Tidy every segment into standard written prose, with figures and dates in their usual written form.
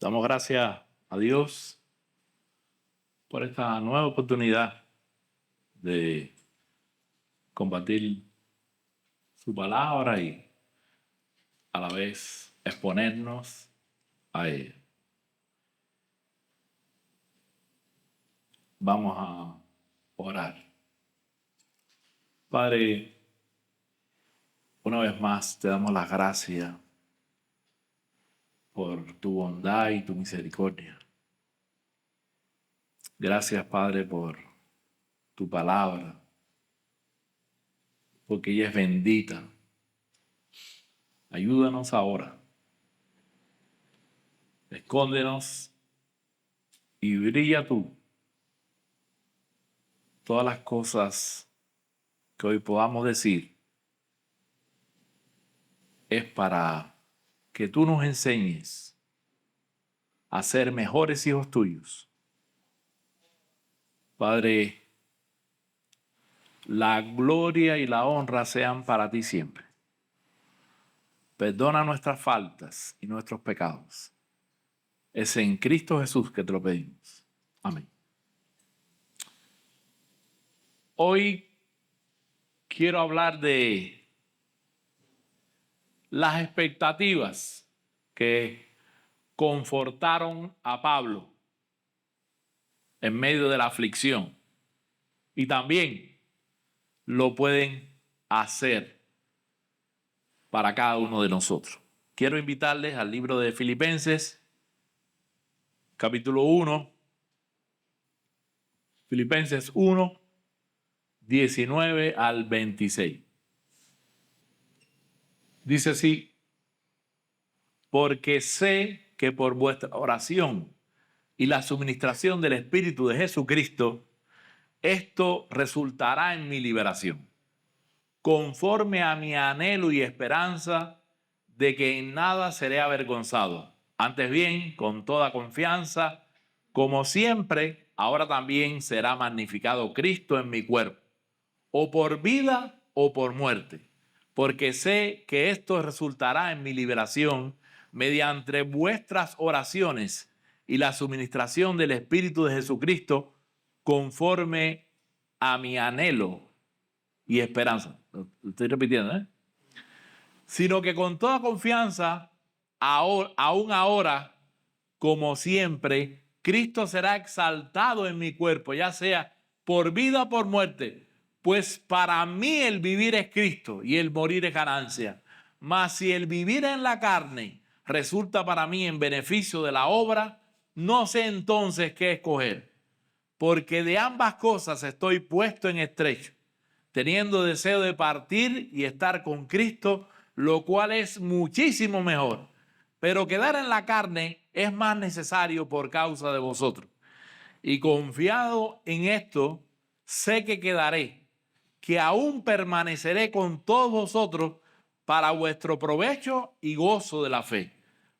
Damos gracias a Dios por esta nueva oportunidad de compartir su palabra y a la vez exponernos a ella. Vamos a orar. Padre, una vez más te damos las gracias por tu bondad y tu misericordia. Gracias, Padre, por tu palabra, porque ella es bendita. Ayúdanos ahora. Escóndenos y brilla tú todas las cosas que hoy podamos decir. Es para que tú nos enseñes a ser mejores hijos tuyos. Padre, la gloria y la honra sean para ti siempre. Perdona nuestras faltas y nuestros pecados. Es en Cristo Jesús que te lo pedimos. Amén. Hoy quiero hablar de las expectativas que confortaron a Pablo en medio de la aflicción y también lo pueden hacer para cada uno de nosotros. Quiero invitarles al libro de Filipenses, capítulo 1, Filipenses 1, 19 al 26. Dice así: porque sé que por vuestra oración y la suministración del Espíritu de Jesucristo, esto resultará en mi liberación, conforme a mi anhelo y esperanza de que en nada seré avergonzado. Antes bien, con toda confianza, como siempre, ahora también será magnificado Cristo en mi cuerpo, o por vida o por muerte, porque sé que esto resultará en mi liberación mediante vuestras oraciones y la suministración del Espíritu de Jesucristo, conforme a mi anhelo y esperanza. Lo estoy repitiendo, ¿eh? Sino que con toda confianza, aún ahora, como siempre, Cristo será exaltado en mi cuerpo, ya sea por vida o por muerte. Pues para mí el vivir es Cristo y el morir es ganancia. Mas si el vivir en la carne resulta para mí en beneficio de la obra, no sé entonces qué escoger. Porque de ambas cosas estoy puesto en estrecho, teniendo deseo de partir y estar con Cristo, lo cual es muchísimo mejor. Pero quedar en la carne es más necesario por causa de vosotros. Y confiado en esto, sé que quedaré, que aún permaneceré con todos vosotros para vuestro provecho y gozo de la fe,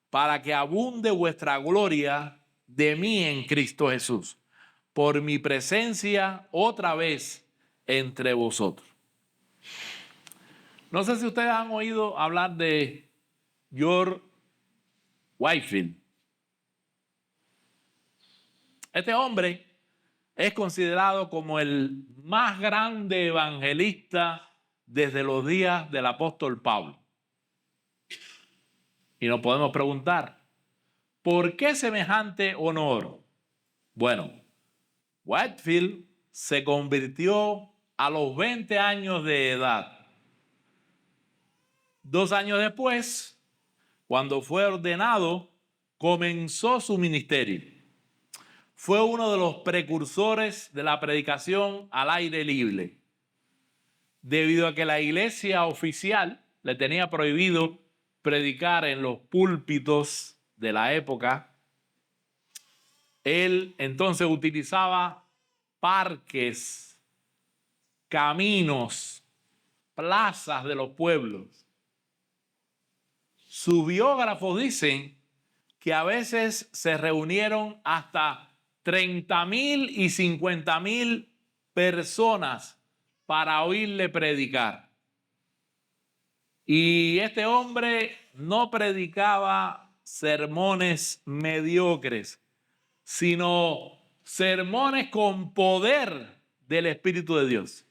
para que abunde vuestra gloria de mí en Cristo Jesús, por mi presencia otra vez entre vosotros. No sé si ustedes han oído hablar de George Whitefield. Este hombre es considerado como el más grande evangelista desde los días del apóstol Pablo. Y nos podemos preguntar, ¿por qué semejante honor? Bueno, Whitefield se convirtió a los 20 años de edad. 2 años después, cuando fue ordenado, comenzó su ministerio. Fue uno de los precursores de la predicación al aire libre, debido a que la iglesia oficial le tenía prohibido predicar en los púlpitos de la época. Él entonces utilizaba parques, caminos, plazas de los pueblos. Sus biógrafos dicen que a veces se reunieron hasta 30,000 y 50,000 personas para oírle predicar. Y este hombre no predicaba sermones mediocres, sino sermones con poder del Espíritu de Dios.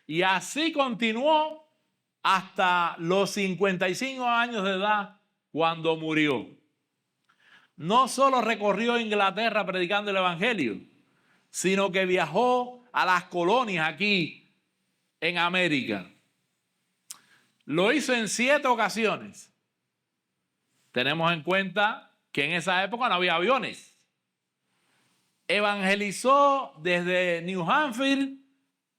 Y así continuó hasta los 55 años de edad cuando murió. No solo recorrió Inglaterra predicando el Evangelio, sino que viajó a las colonias aquí en América. Lo hizo en 7 ocasiones. Tenemos en cuenta que en esa época no había aviones. Evangelizó desde New Hampshire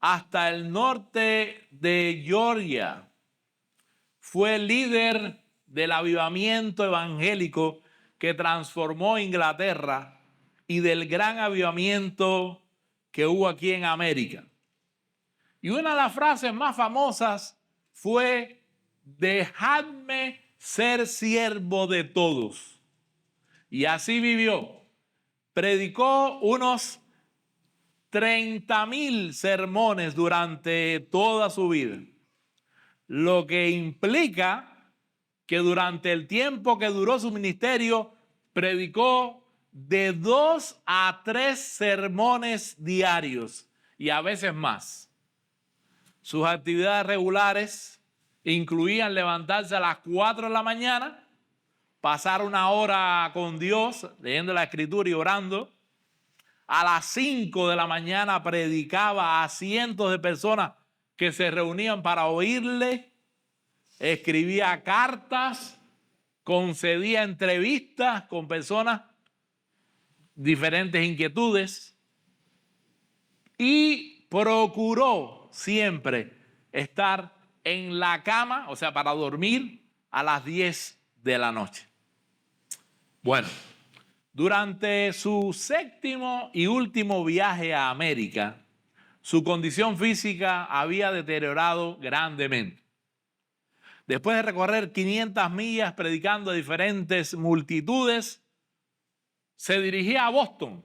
hasta el norte de Georgia. Fue líder del avivamiento evangélico que transformó Inglaterra y del gran avivamiento que hubo aquí en América. Y una de las frases más famosas fue: dejadme ser siervo de todos. Y así vivió. Predicó unos 30,000 sermones durante toda su vida, lo que implica que durante el tiempo que duró su ministerio predicó de 2 a 3 sermones diarios y a veces más. Sus actividades regulares incluían levantarse a las 4 de la mañana, pasar 1 hora con Dios leyendo la Escritura y orando. A las 5 de la mañana predicaba a cientos de personas que se reunían para oírle. Escribía cartas, concedía entrevistas con personas, diferentes inquietudes, y procuró siempre estar en la cama, o sea, para dormir a las 10 de la noche. Bueno, durante su 7º y último viaje a América, su condición física había deteriorado grandemente. Después de recorrer 500 millas predicando a diferentes multitudes, se dirigía a Boston.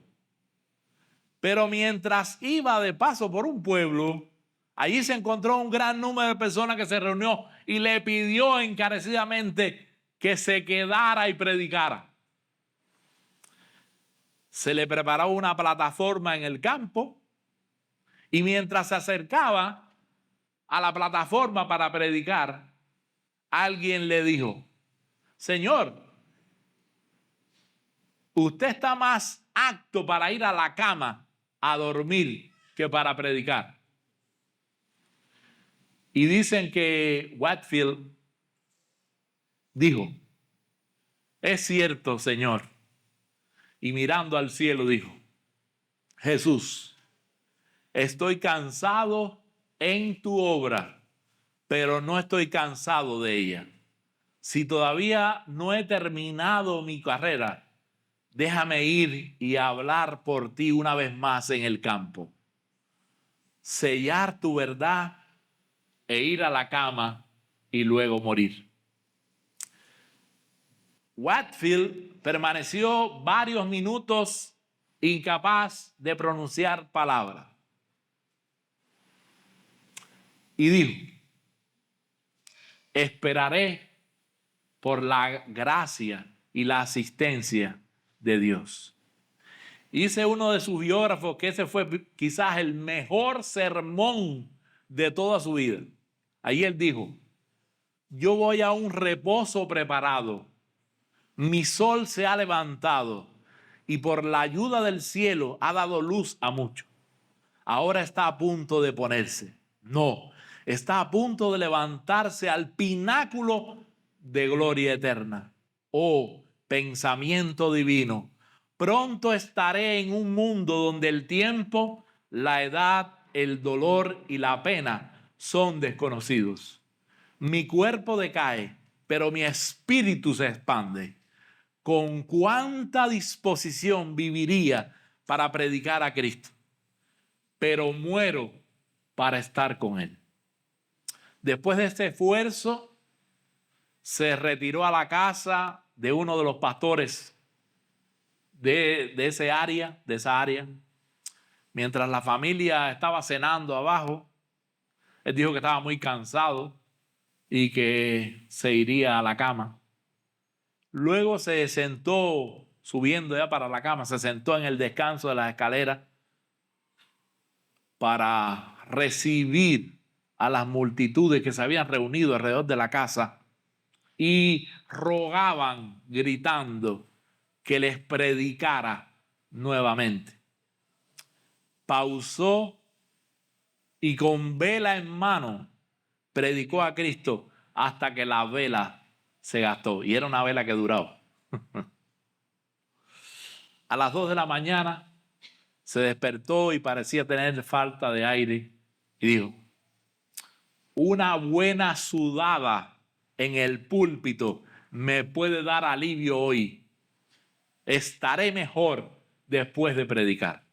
Pero mientras iba de paso por un pueblo, allí se encontró un gran número de personas que se reunió y le pidió encarecidamente que se quedara y predicara. Se le preparó una plataforma en el campo y mientras se acercaba a la plataforma para predicar, alguien le dijo: Señor, usted está más apto para ir a la cama a dormir que para predicar. Y dicen que Whitefield dijo: es cierto, Señor. Y mirando al cielo dijo: Jesús, estoy cansado en tu obra, pero no estoy cansado de ella. Si todavía no he terminado mi carrera, déjame ir y hablar por ti una vez más en el campo. Sellar tu verdad e ir a la cama y luego morir. Whitefield permaneció varios minutos incapaz de pronunciar palabra. Y dijo: esperaré por la gracia y la asistencia de Dios. Dice uno de sus biógrafos que ese fue quizás el mejor sermón de toda su vida. Ahí él dijo: yo voy a un reposo preparado. Mi sol se ha levantado y por la ayuda del cielo ha dado luz a muchos. Ahora está a punto de ponerse. No, está a punto de levantarse al pináculo de gloria eterna. Oh, pensamiento divino. Pronto estaré en un mundo donde el tiempo, la edad, el dolor y la pena son desconocidos. Mi cuerpo decae, pero mi espíritu se expande. Con cuánta disposición viviría para predicar a Cristo, pero muero para estar con Él. Después de este esfuerzo, se retiró a la casa de uno de los pastores de esa área. Mientras la familia estaba cenando abajo, él dijo que estaba muy cansado y que se iría a la cama. Luego se sentó, subiendo ya para la cama, se sentó en el descanso de las escaleras para recibir a las multitudes que se habían reunido alrededor de la casa y rogaban, gritando, que les predicara nuevamente. Pausó y con vela en mano predicó a Cristo hasta que la vela se gastó. Y era una vela que duraba. A las 2 de la mañana se despertó y parecía tener falta de aire y dijo: una buena sudada en el púlpito me puede dar alivio hoy. Estaré mejor después de predicar.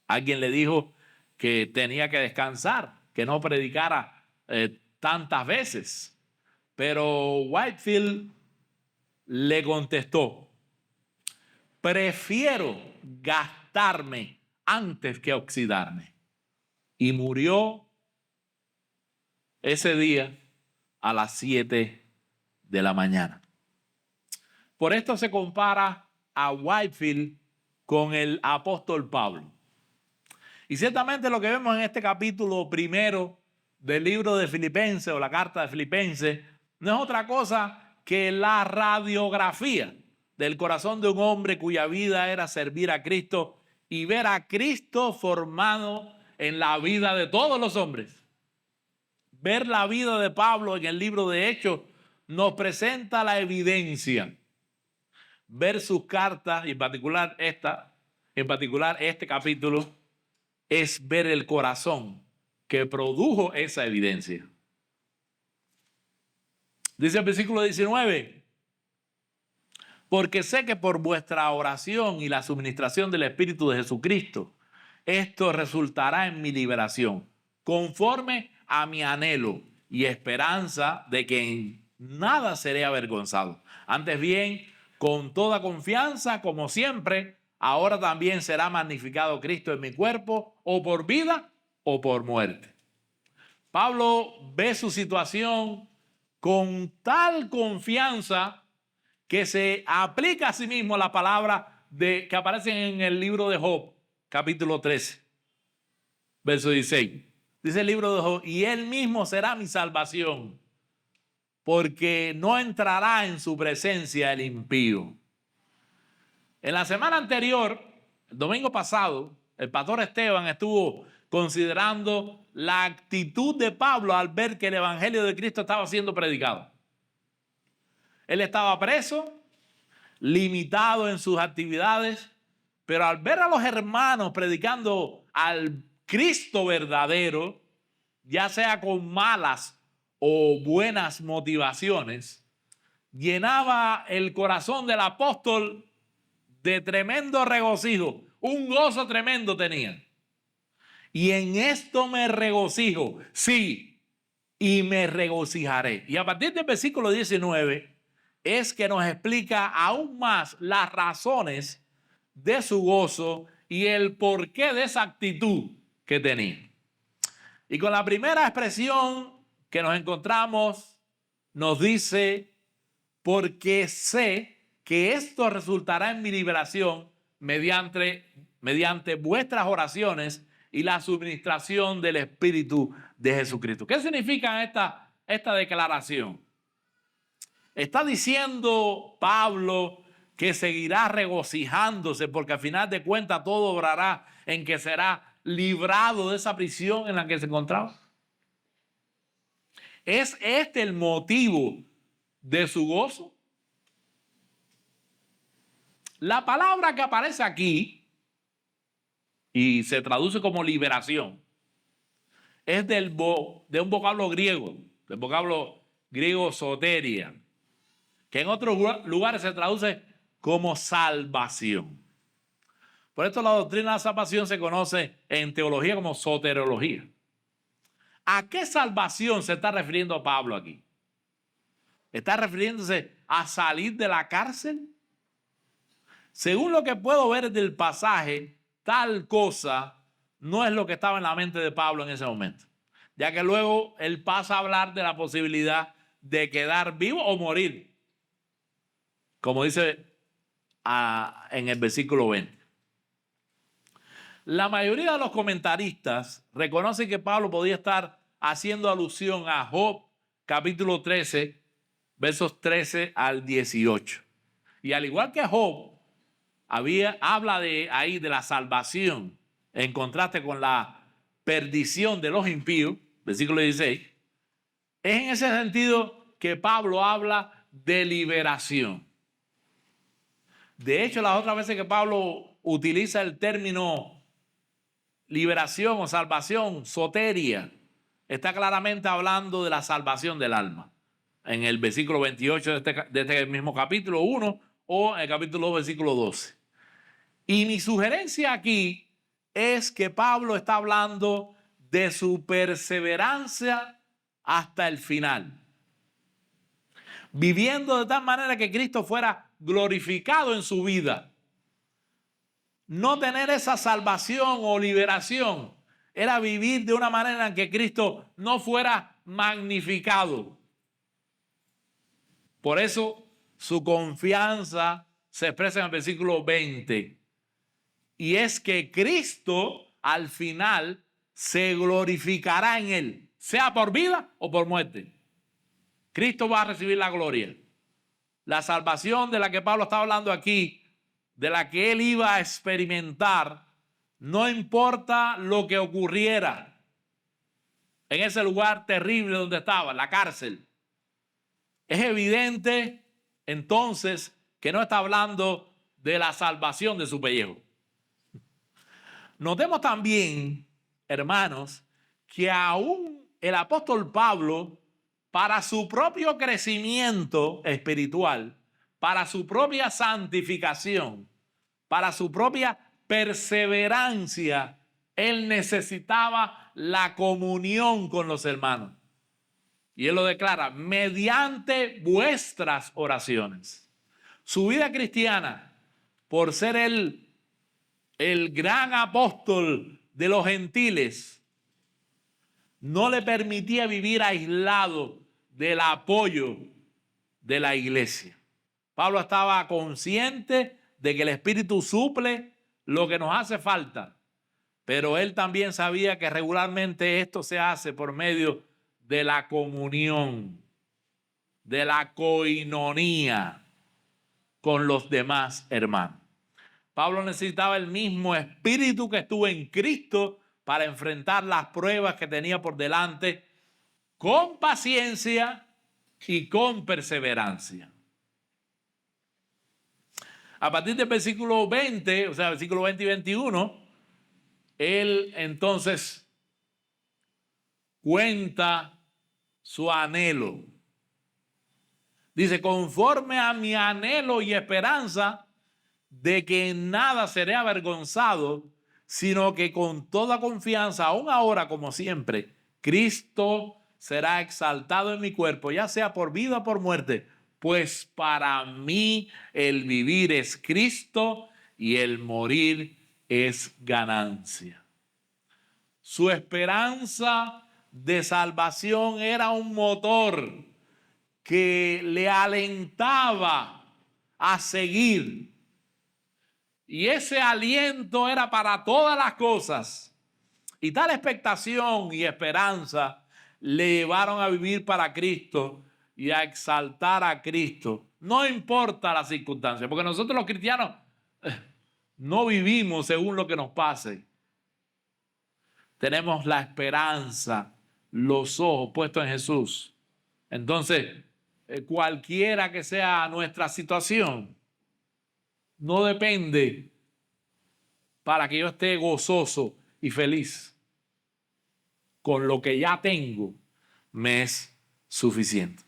Alguien le dijo que tenía que descansar, que no predicara tantas veces. Pero Whitefield le contestó: prefiero gastarme antes que oxidarme. Y murió ese día a las 7 de la mañana. Por esto se compara a Whitefield con el apóstol Pablo. Y ciertamente lo que vemos en este capítulo primero del libro de Filipenses o la carta de Filipenses no es otra cosa que la radiografía del corazón de un hombre cuya vida era servir a Cristo y ver a Cristo formado en la vida de todos los hombres. Ver la vida de Pablo en el libro de Hechos nos presenta la evidencia. Ver sus cartas, y en particular este capítulo, es ver el corazón que produjo esa evidencia. Dice el versículo 19: porque sé que por vuestra oración y la suministración del Espíritu de Jesucristo, esto resultará en mi liberación, conforme a mi anhelo y esperanza de que en nada seré avergonzado. Antes bien, con toda confianza, como siempre, ahora también será magnificado Cristo en mi cuerpo, o por vida o por muerte. Pablo ve su situación con tal confianza que se aplica a sí mismo la palabra que aparece en el libro de Job, capítulo 13, verso 16. Dice el libro de Job: y él mismo será mi salvación, porque no entrará en su presencia el impío. En la semana anterior, el domingo pasado, el pastor Esteban estuvo considerando la actitud de Pablo al ver que el evangelio de Cristo estaba siendo predicado. Él estaba preso, limitado en sus actividades, pero al ver a los hermanos predicando al Cristo verdadero, ya sea con malas o buenas motivaciones, llenaba el corazón del apóstol de tremendo regocijo. Un gozo tremendo tenía. Y en esto me regocijo, sí, y me regocijaré. Y a partir del versículo 19 es que nos explica aún más las razones de su gozo y el porqué de esa actitud que tenía. Y con la primera expresión que nos encontramos, nos dice: porque sé que esto resultará en mi liberación mediante vuestras oraciones y la suministración del Espíritu de Jesucristo. ¿Qué significa esta declaración? Está diciendo Pablo que seguirá regocijándose porque al final de cuentas todo obrará en que será librado de esa prisión en la que se encontraba. ¿Es este el motivo de su gozo? La palabra que aparece aquí y se traduce como liberación es de un vocablo griego, del vocablo griego soteria, que en otros lugares se traduce como salvación. Por esto la doctrina de la salvación se conoce en teología como soteriología. ¿A qué salvación se está refiriendo Pablo aquí? ¿Está refiriéndose a salir de la cárcel? Según lo que puedo ver del pasaje, tal cosa no es lo que estaba en la mente de Pablo en ese momento, ya que luego él pasa a hablar de la posibilidad de quedar vivo o morir. como dice en el versículo 20. La mayoría de los comentaristas reconocen que Pablo podía estar haciendo alusión a Job, capítulo 13, versos 13 al 18. Y al igual que Job, habla de la salvación, en contraste con la perdición de los impíos, versículo 16, es en ese sentido que Pablo habla de liberación. De hecho, las otras veces que Pablo utiliza el término liberación o salvación, soteria, está claramente hablando de la salvación del alma. En el versículo 28 de este mismo capítulo 1 o en el capítulo 2, versículo 12. Y mi sugerencia aquí es que Pablo está hablando de su perseverancia hasta el final, viviendo de tal manera que Cristo fuera glorificado en su vida. No tener esa salvación o liberación era vivir de una manera en que Cristo no fuera magnificado. Por eso su confianza se expresa en el versículo 20. Y es que Cristo al final se glorificará en él, sea por vida o por muerte. Cristo va a recibir la gloria. La salvación de la que Pablo está hablando aquí, de la que él iba a experimentar, no importa lo que ocurriera en ese lugar terrible donde estaba, la cárcel. Es evidente entonces que no está hablando de la salvación de su pellejo. Notemos también, hermanos, que aún el apóstol Pablo, para su propio crecimiento espiritual, para su propia santificación, para su propia perseverancia, él necesitaba la comunión con los hermanos. Y él lo declara, mediante vuestras oraciones. Su vida cristiana, por ser el gran apóstol de los gentiles, no le permitía vivir aislado del apoyo de la iglesia. Pablo estaba consciente de que el Espíritu suple lo que nos hace falta, pero él también sabía que regularmente esto se hace por medio de la comunión, de la coinonía con los demás hermanos. Pablo necesitaba el mismo espíritu que estuvo en Cristo para enfrentar las pruebas que tenía por delante con paciencia y con perseverancia. A partir del versículo 20, o sea, versículo 20 y 21, él entonces cuenta su anhelo. Dice, conforme a mi anhelo y esperanza de que en nada seré avergonzado, sino que con toda confianza, aún ahora como siempre, Cristo será exaltado en mi cuerpo, ya sea por vida o por muerte, pues para mí el vivir es Cristo y el morir es ganancia. Su esperanza de salvación era un motor que le alentaba a seguir. Y ese aliento era para todas las cosas. Y tal expectación y esperanza le llevaron a vivir para Cristo y a exaltar a Cristo. No importa la circunstancia, porque nosotros los cristianos no vivimos según lo que nos pase. Tenemos la esperanza, los ojos puestos en Jesús. Entonces, cualquiera que sea nuestra situación, no depende para que yo esté gozoso y feliz. Con lo que ya tengo, me es suficiente.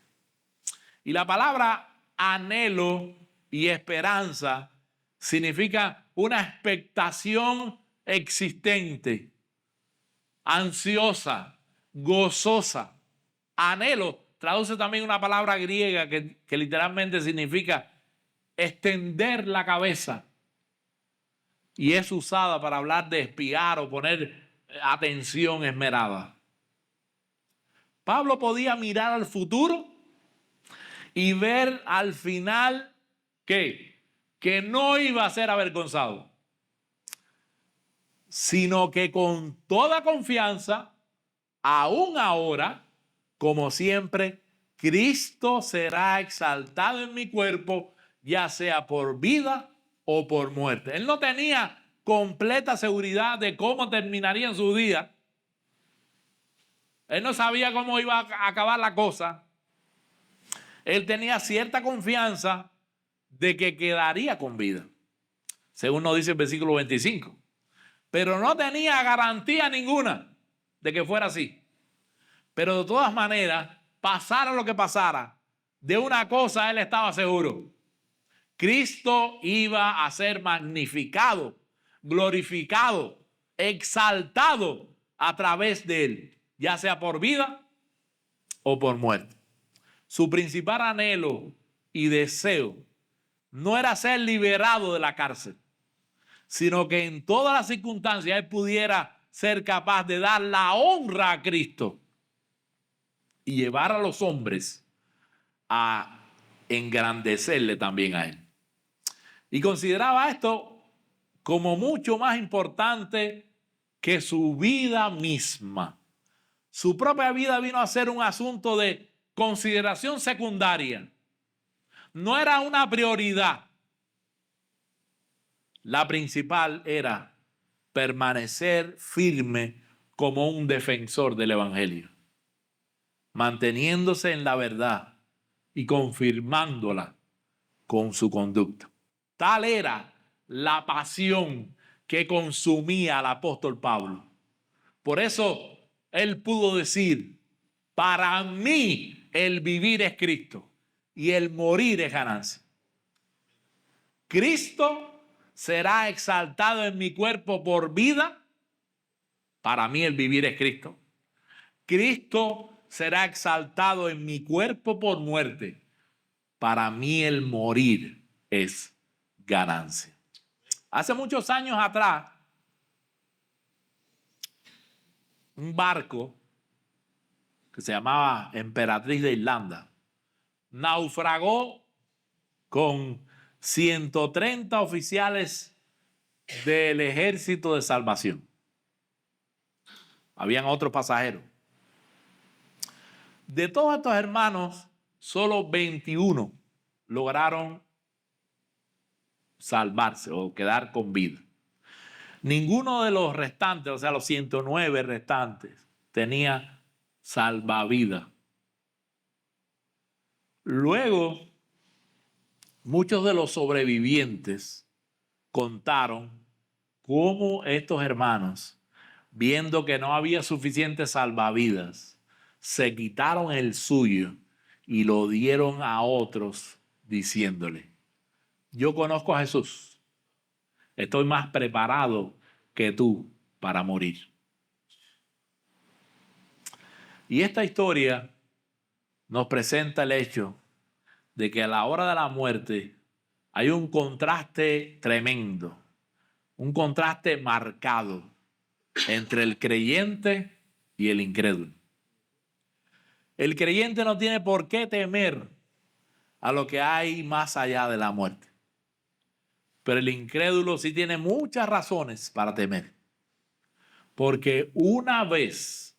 Y la palabra anhelo y esperanza significa una expectación existente, ansiosa, gozosa. Anhelo traduce también una palabra griega que literalmente significa extender la cabeza. Y es usada para hablar de espiar o poner atención esmerada. Pablo podía mirar al futuro y ver al final que no iba a ser avergonzado, sino que con toda confianza, aún ahora, como siempre, Cristo será exaltado en mi cuerpo, ya sea por vida o por muerte. Él no tenía completa seguridad de cómo terminaría en su día. Él no sabía cómo iba a acabar la cosa. Él tenía cierta confianza de que quedaría con vida, según nos dice el versículo 25. Pero no tenía garantía ninguna de que fuera así. Pero de todas maneras, pasara lo que pasara, de una cosa él estaba seguro: Cristo iba a ser magnificado, glorificado, exaltado a través de él, ya sea por vida o por muerte. Su principal anhelo y deseo no era ser liberado de la cárcel, sino que en todas las circunstancias él pudiera ser capaz de dar la honra a Cristo y llevar a los hombres a engrandecerle también a él. Y consideraba esto como mucho más importante que su vida misma. Su propia vida vino a ser un asunto de consideración secundaria. No era una prioridad. La principal era permanecer firme como un defensor del evangelio, manteniéndose en la verdad y confirmándola con su conducta. Tal era la pasión que consumía al apóstol Pablo. Por eso él pudo decir: para mí el vivir es Cristo y el morir es ganancia. Cristo será exaltado en mi cuerpo por vida. Para mí el vivir es Cristo. Cristo será exaltado en mi cuerpo por muerte. Para mí el morir es ganancia. Hace muchos años atrás, un barco que se llamaba Emperatriz de Irlanda naufragó con 130 oficiales del Ejército de Salvación. Habían otros pasajeros. De todos estos hermanos, solo 21 lograron salvarse o quedar con vida. Ninguno de los restantes, o sea, los 109 restantes, tenía salvavidas. Luego, muchos de los sobrevivientes contaron cómo estos hermanos, viendo que no había suficientes salvavidas, se quitaron el suyo y lo dieron a otros diciéndole: yo conozco a Jesús, estoy más preparado que tú para morir. Y esta historia nos presenta el hecho de que a la hora de la muerte hay un contraste tremendo, un contraste marcado entre el creyente y el incrédulo. El creyente no tiene por qué temer a lo que hay más allá de la muerte, pero el incrédulo sí tiene muchas razones para temer, porque una vez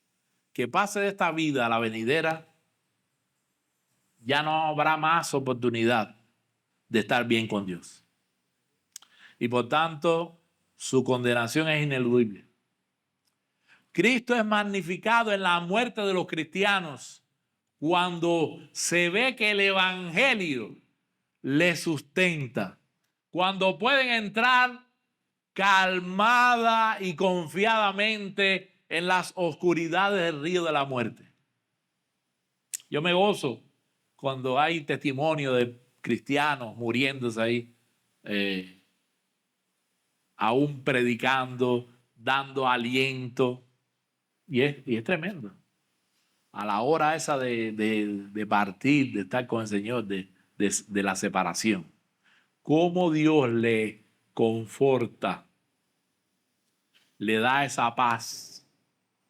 que pase de esta vida a la venidera, ya no habrá más oportunidad de estar bien con Dios. Y por tanto, su condenación es ineludible. Cristo es magnificado en la muerte de los cristianos cuando se ve que el evangelio le sustenta, cuando pueden entrar calmada y confiadamente en las oscuridades del río de la muerte. Yo me gozo cuando hay testimonio de cristianos muriéndose ahí, aún predicando, dando aliento, y es tremendo. A la hora esa de partir, de estar con el Señor, de la separación, cómo Dios le conforta, le da esa paz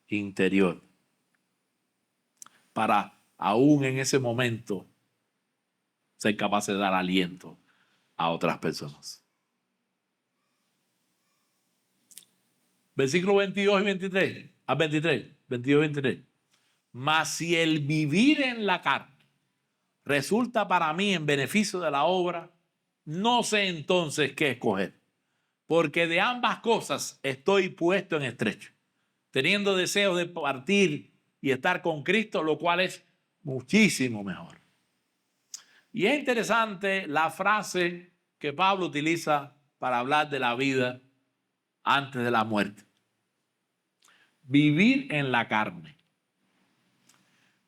interior para aún en ese momento ser capaz de dar aliento a otras personas. Versículo 22 y 23. A 23. 22 y 23. Mas si el vivir en la carne resulta para mí en beneficio de la obra, no sé entonces qué escoger. Porque de ambas cosas estoy puesto en estrecho, teniendo deseos de partir y estar con Cristo, lo cual es muchísimo mejor. Y es interesante la frase que Pablo utiliza para hablar de la vida antes de la muerte. Vivir en la carne.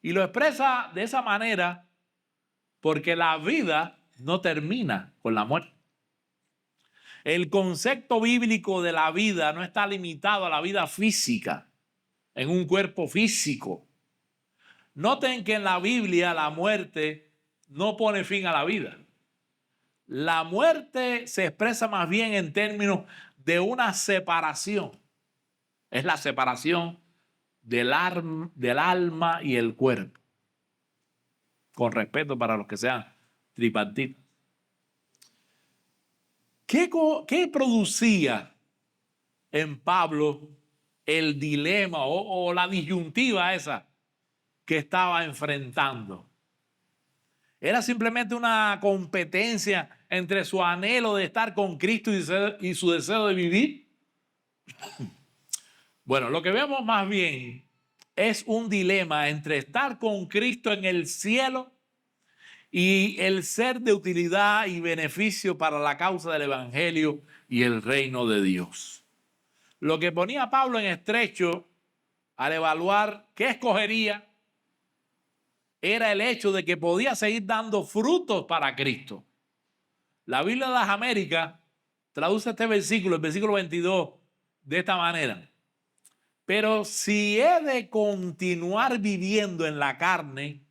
Y lo expresa de esa manera porque la vida no termina con la muerte. El concepto bíblico de la vida no está limitado a la vida física, en un cuerpo físico. Noten que en la Biblia la muerte no pone fin a la vida. La muerte se expresa más bien en términos de una separación. Es la separación del alma y el cuerpo. Con respeto para los que sean tripartitos. ¿Qué producía en Pablo el dilema o la disyuntiva esa que estaba enfrentando? ¿Era simplemente una competencia entre su anhelo de estar con Cristo y su deseo de vivir? Bueno, lo que vemos más bien es un dilema entre estar con Cristo en el cielo y el ser de utilidad y beneficio para la causa del Evangelio y el reino de Dios. Lo que ponía a Pablo en estrecho al evaluar qué escogería era el hecho de que podía seguir dando frutos para Cristo. La Biblia de las Américas traduce este versículo, el versículo 22, de esta manera. Pero si he de continuar viviendo en la carne,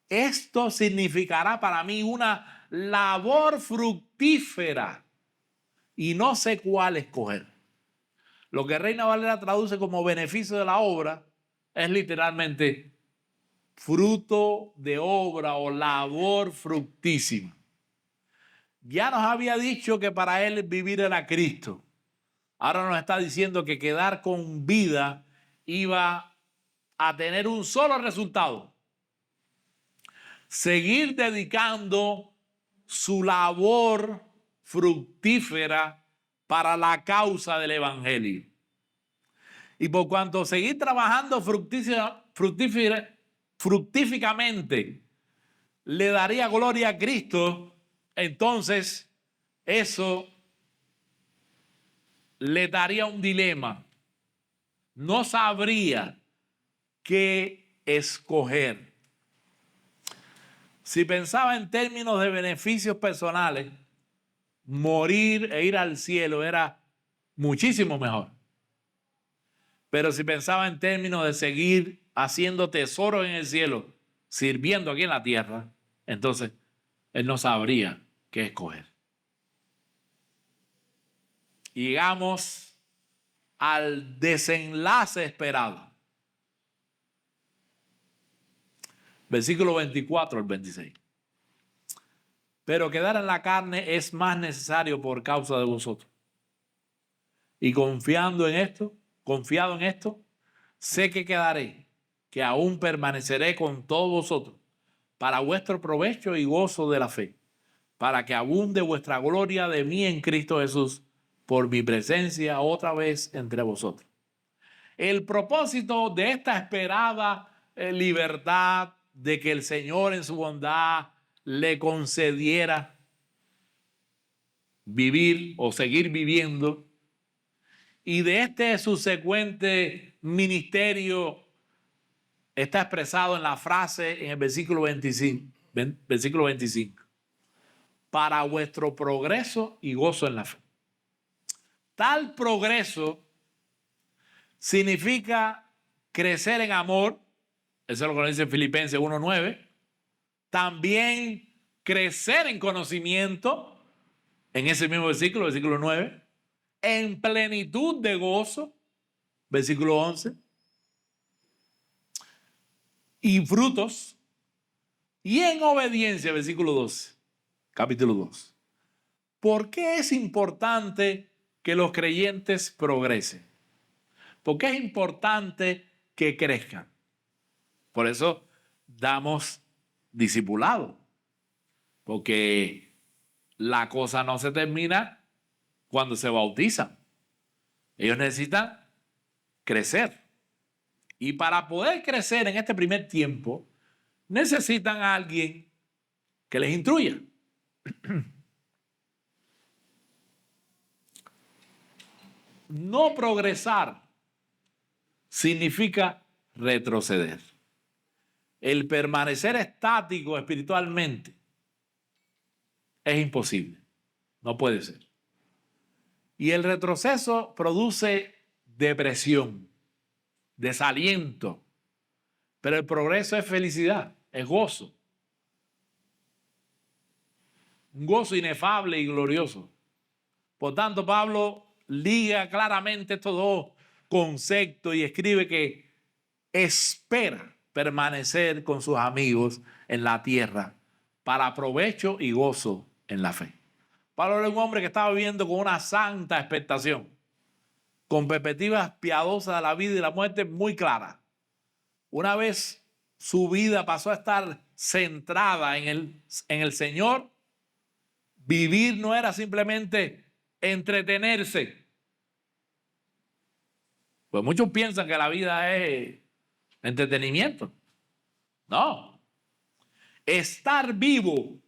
esto significará para mí una labor fructífera y no sé cuál escoger. Lo que Reina Valera traduce como beneficio de la obra es literalmente fruto de obra o labor fructísima. Ya nos había dicho que para él vivir era Cristo. Ahora nos está diciendo que quedar con vida iba a tener un solo resultado: seguir dedicando su labor fructífera para la causa del Evangelio. Y por cuanto seguir trabajando fructíficamente le daría gloria a Cristo, entonces eso le daría un dilema. No sabría qué escoger. Si pensaba en términos de beneficios personales, morir e ir al cielo era muchísimo mejor. Pero si pensaba en términos de seguir haciendo tesoros en el cielo, sirviendo aquí en la tierra, entonces él no sabría qué escoger. Y llegamos al desenlace esperado. Versículo 24 al 26. Pero quedar en la carne es más necesario por causa de vosotros. Y confiado en esto, sé que quedaré, que aún permaneceré con todos vosotros, para vuestro provecho y gozo de la fe, para que abunde vuestra gloria de mí en Cristo Jesús, por mi presencia otra vez entre vosotros. El propósito de esta esperada libertad, de que el Señor en su bondad le concediera vivir o seguir viviendo, y de este subsecuente ministerio está expresado en la frase en el versículo 25. Para vuestro progreso y gozo en la fe. Tal progreso significa crecer en amor. Eso es lo que dice Filipenses 1:9. También crecer en conocimiento, en ese mismo versículo 9. En plenitud de gozo, versículo 11. Y frutos. Y en obediencia, versículo 12, capítulo 2. ¿Por qué es importante que los creyentes progresen? ¿Por qué es importante que crezcan? Por eso damos discipulado, porque la cosa no se termina cuando se bautizan. Ellos necesitan crecer. Y para poder crecer en este primer tiempo, necesitan a alguien que les instruya. No progresar significa retroceder. El permanecer estático espiritualmente es imposible. No puede ser. Y el retroceso produce depresión, desaliento. Pero el progreso es felicidad, es gozo. Un gozo inefable y glorioso. Por tanto, Pablo liga claramente estos dos conceptos y escribe que espera permanecer con sus amigos en la tierra para provecho y gozo en la fe. Pablo era un hombre que estaba viviendo con una santa expectación, con perspectivas piadosas de la vida y la muerte muy claras. Una vez su vida pasó a estar centrada en el Señor, vivir no era simplemente entretenerse. Pues muchos piensan que la vida es entretenimiento. No. Estar vivo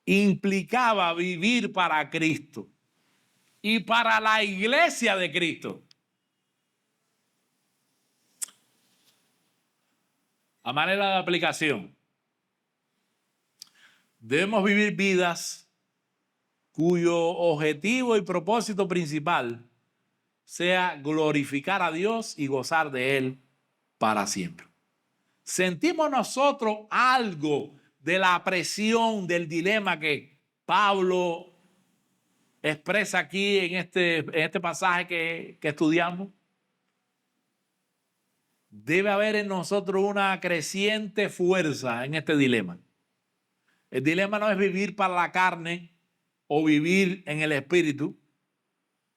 implicaba vivir para Cristo y para la iglesia de Cristo. A manera de aplicación, debemos vivir vidas cuyo objetivo y propósito principal sea glorificar a Dios y gozar de Él para siempre. ¿Sentimos nosotros algo de la presión, del dilema que Pablo expresa aquí en este pasaje que estudiamos? Debe haber en nosotros una creciente fuerza en este dilema. El dilema no es vivir para la carne o vivir en el espíritu.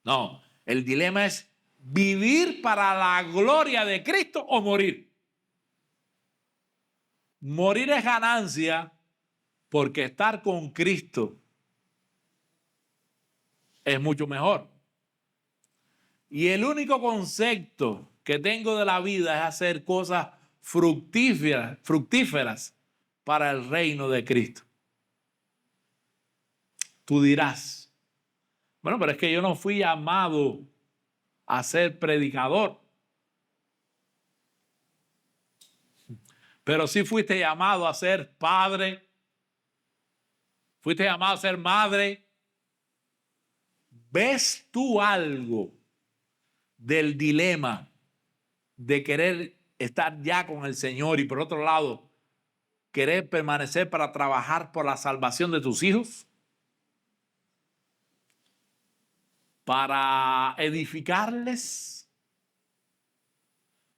No, el dilema es vivir para la gloria de Cristo o morir. Morir es ganancia porque estar con Cristo es mucho mejor. Y el único concepto que tengo de la vida es hacer cosas fructíferas para el reino de Cristo. Tú dirás, bueno, pero es que yo no fui llamado a ser predicador. Pero sí fuiste llamado a ser padre. Fuiste llamado a ser madre. ¿Ves tú algo del dilema de querer estar ya con el Señor y por otro lado querer permanecer para trabajar por la salvación de tus hijos? Para edificarles,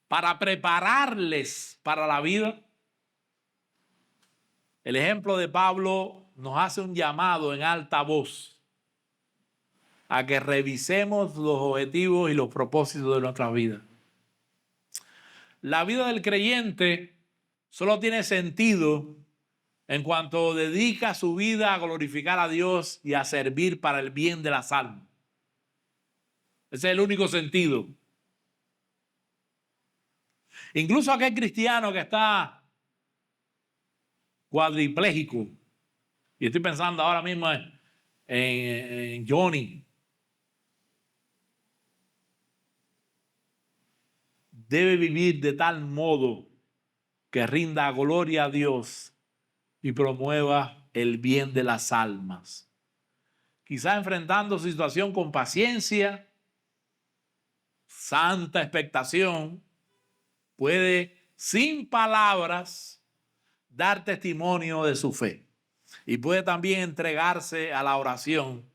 para prepararles para la vida. El ejemplo de Pablo nos hace un llamado en alta voz a que revisemos los objetivos y los propósitos de nuestras vidas. La vida del creyente solo tiene sentido en cuanto dedica su vida a glorificar a Dios y a servir para el bien de las almas. Ese es el único sentido. Incluso aquel cristiano que está cuadripléjico, y estoy pensando ahora mismo en Johnny, debe vivir de tal modo que rinda gloria a Dios y promueva el bien de las almas. Quizá enfrentando su situación con paciencia, santa expectación, puede sin palabras dar testimonio de su fe y puede también entregarse a la oración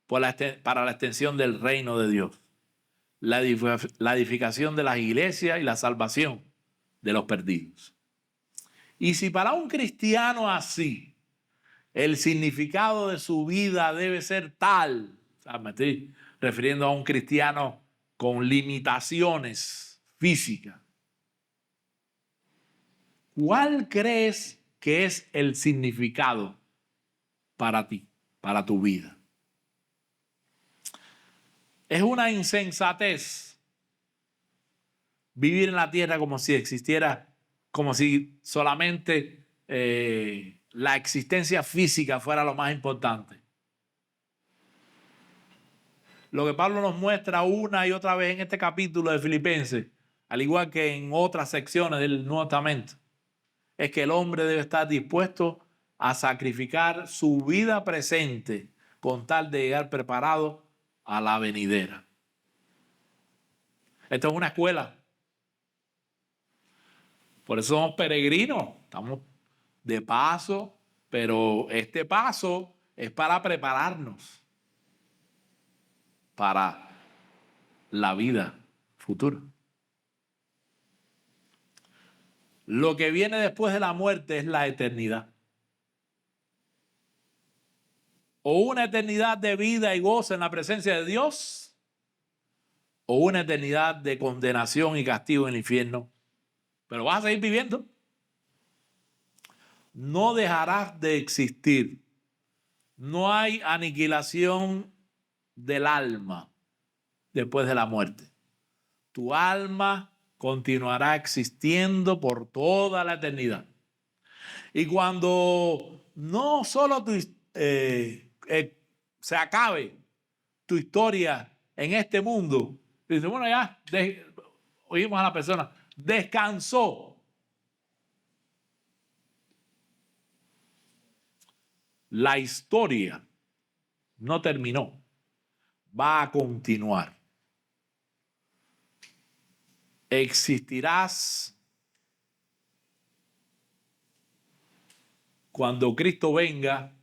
para la extensión del reino de Dios, la edificación de las iglesias y la salvación de los perdidos. Y si para un cristiano así El significado de su vida debe ser tal. O sea, me estoy refiriendo a un cristiano con limitaciones físicas. ¿Cuál crees que es el significado para ti, para tu vida? Es una insensatez vivir en la tierra como si existiera, como si solamente la existencia física fuera lo más importante. Lo que Pablo nos muestra una y otra vez en este capítulo de Filipenses, al igual que en otras secciones del Nuevo Testamento, es que el hombre debe estar dispuesto a sacrificar su vida presente con tal de llegar preparado a la venidera. Esto es una escuela. Por eso somos peregrinos, estamos de paso, pero este paso es para prepararnos para la vida futura. Lo que viene después de la muerte es la eternidad. O una eternidad de vida y gozo en la presencia de Dios, o una eternidad de condenación y castigo en el infierno. Pero vas a seguir viviendo. No dejarás de existir. No hay aniquilación del alma después de la muerte. Tu alma continuará existiendo por toda la eternidad. Y cuando no solo se acabe tu historia en este mundo, dice, bueno, ya oímos a la persona, descansó. La historia no terminó, va a continuar. Existirás cuando Cristo venga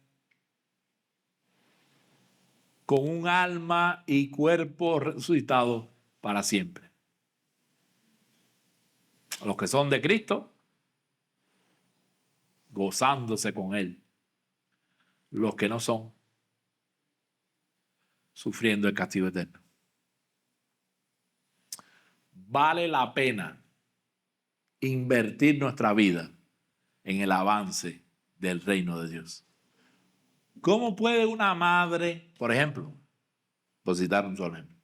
con un alma y cuerpo resucitado para siempre. Los que son de Cristo, gozándose con Él. Los que no son, sufriendo el castigo eterno. Vale la pena invertir nuestra vida en el avance del reino de Dios. ¿Cómo puede una madre, por ejemplo, por citar un solo ejemplo,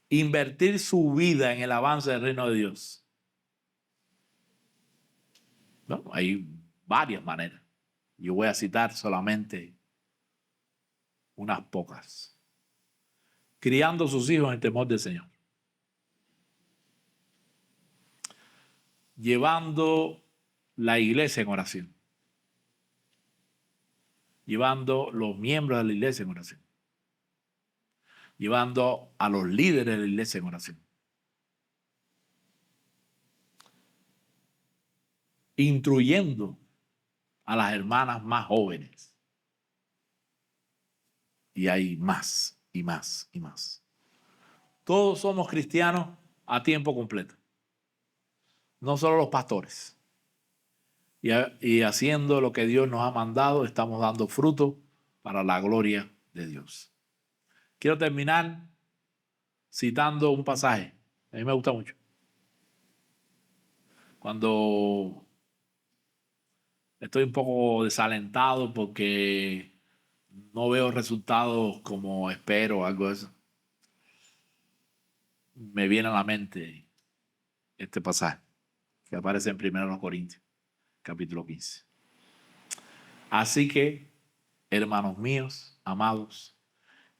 invertir su vida en el avance del reino de Dios? Bueno, hay varias maneras. Yo voy a citar solamente unas pocas. Criando a sus hijos en el temor del Señor. Llevando la iglesia en oración. Llevando los miembros de la iglesia en oración. Llevando a los líderes de la iglesia en oración. Instruyendo a las hermanas más jóvenes. Y hay más y más y más. Todos somos cristianos a tiempo completo. No solo los pastores. Y haciendo lo que Dios nos ha mandado, estamos dando fruto para la gloria de Dios. Quiero terminar citando un pasaje. A mí me gusta mucho. Cuando estoy un poco desalentado porque no veo resultados como espero o algo de eso, me viene a la mente este pasaje que aparece en 1 Corintios, capítulo 15. Así que, hermanos míos, amados,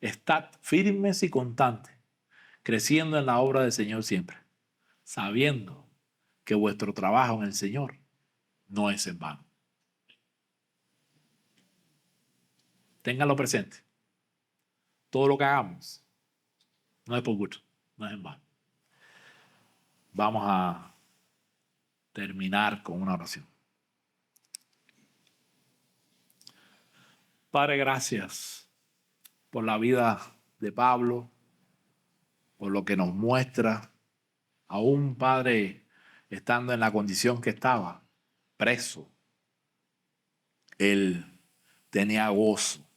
estad firmes y constantes, creciendo en la obra del Señor siempre, sabiendo que vuestro trabajo en el Señor no es en vano. Ténganlo presente. Todo lo que hagamos no es por gusto, no es en vano. Vamos a terminar con una oración. Padre, gracias por la vida de Pablo, por lo que nos muestra, aún Padre, estando en la condición que estaba, preso. Él tenía gozo,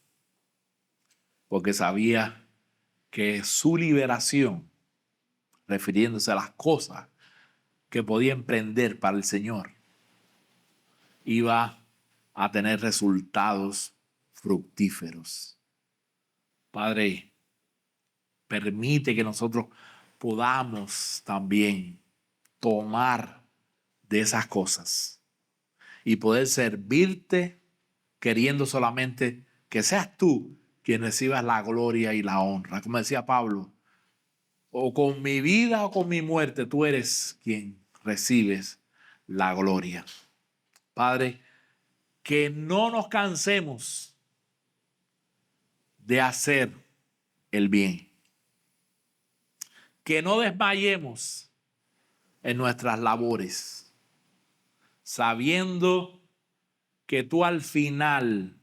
porque sabía que su liberación, refiriéndose a las cosas que podía emprender para el Señor, iba a tener resultados fructíferos. Padre, permite que nosotros podamos también tomar de esas cosas y poder servirte queriendo solamente que seas tú quien recibas la gloria y la honra. Como decía Pablo, o con mi vida o con mi muerte, tú eres quien recibes la gloria. Padre, que no nos cansemos de hacer el bien. Que no desmayemos en nuestras labores, sabiendo que tú al final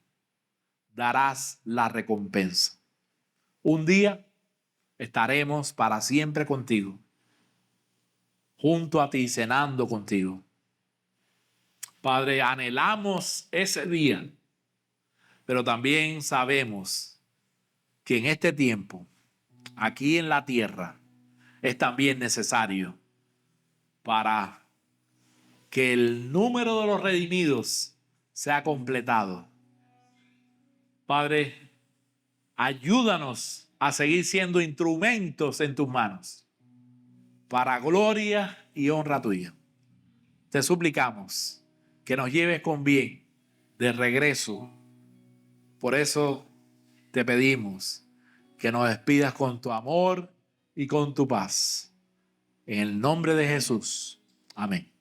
darás la recompensa. Un día estaremos para siempre contigo, junto a ti, cenando contigo. Padre, anhelamos ese día, pero también sabemos que en este tiempo, aquí en la tierra, es también necesario para que el número de los redimidos sea completado. Padre, ayúdanos a seguir siendo instrumentos en tus manos para gloria y honra tuya. Te suplicamos que nos lleves con bien de regreso. Por eso te pedimos que nos despidas con tu amor y con tu paz. En el nombre de Jesús. Amén.